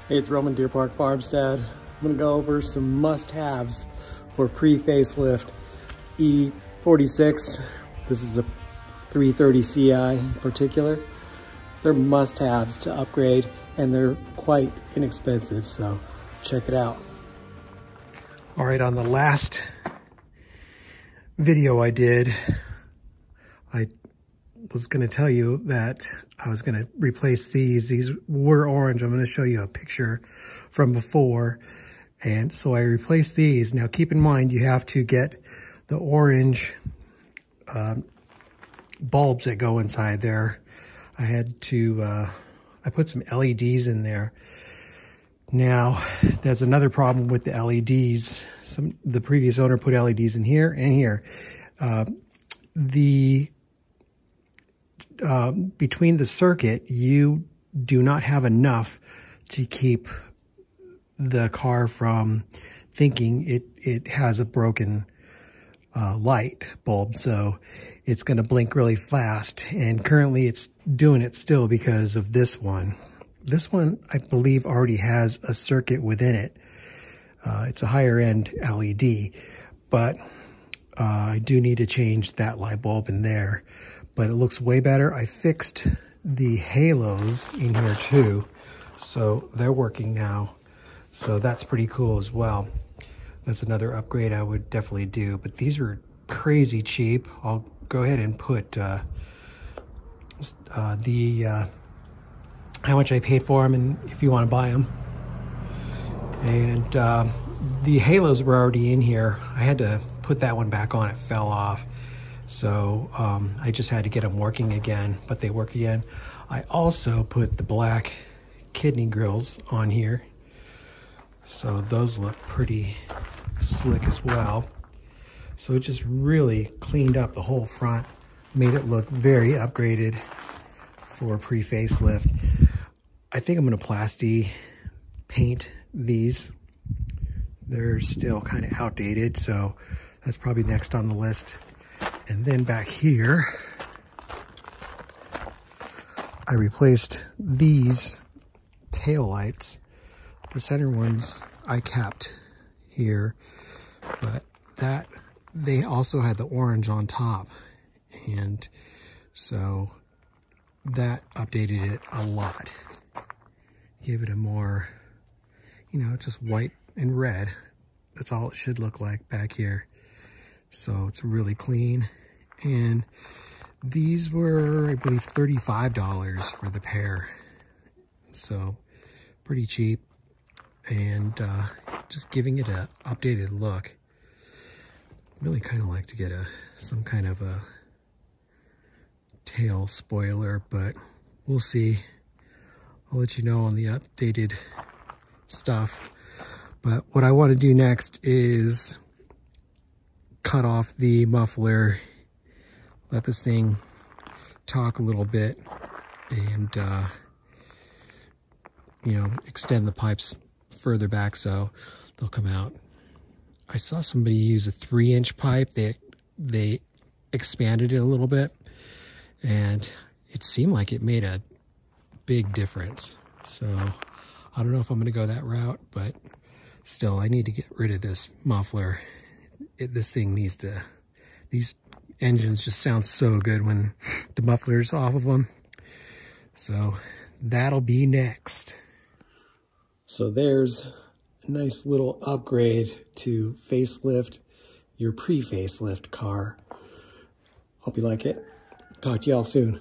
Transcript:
Hey, it's Roman, Deer Park Farmstead. I'm gonna go over some must-haves for pre-facelift E46. This is a 330 Ci in particular. They're must-haves to upgrade, and they're quite inexpensive, so check it out. All right, on the last video I did, I was gonna tell you that I was gonna replace these. These were orange. I'm gonna show you a picture from before. And so I replaced these. Now keep in mind, you have to get the orange bulbs that go inside there. I had to, I put some LEDs in there. Now, there's another problem with the LEDs. The previous owner put LEDs in here and here. Between the circuit, you do not have enough to keep the car from thinking it has a broken light bulb, so it's going to blink really fast. And currently it's doing it still because of this one. This one, I believe, already has a circuit within it. It's a higher end LED, but I do need to change that light bulb in there. But it looks way better. I fixed the halos in here too, so they're working now. So that's pretty cool as well. That's another upgrade I would definitely do. But these are crazy cheap. I'll go ahead and put how much I paid for them, and if you want to buy them. And the halos were already in here. I had to put that one back on. It fell off. So I just had to get them working again, but they work again. I also put the black kidney grills on here. So those look pretty slick as well. So it just really cleaned up the whole front, made it look very upgraded for pre-facelift. I think I'm gonna plasti paint these. They're still kind of outdated, so that's probably next on the list. And then back here, I replaced these tail lights. The center ones I kept here, but they also had the orange on top. And so that updated it a lot. Gave it a more, just white and red. That's all it should look like back here. So it's really clean. And these were, I believe, $35 for the pair. So pretty cheap. And just giving it an updated look. Really kind of like to get some kind of a tail spoiler, but we'll see. I'll let you know on the updated stuff. But what I want to do next is cut off the muffler, let this thing talk a little bit, and extend the pipes further back so they'll come out. I saw somebody use a 3-inch pipe. They expanded it a little bit, and it seemed like it made a big difference. So I don't know if I'm going to go that route, but still, I need to get rid of this muffler. This thing needs to, these engines just sound so good when the muffler's off of them. So that'll be next. So there's a nice little upgrade to facelift your pre-facelift car. Hope you like it. Talk to y'all soon.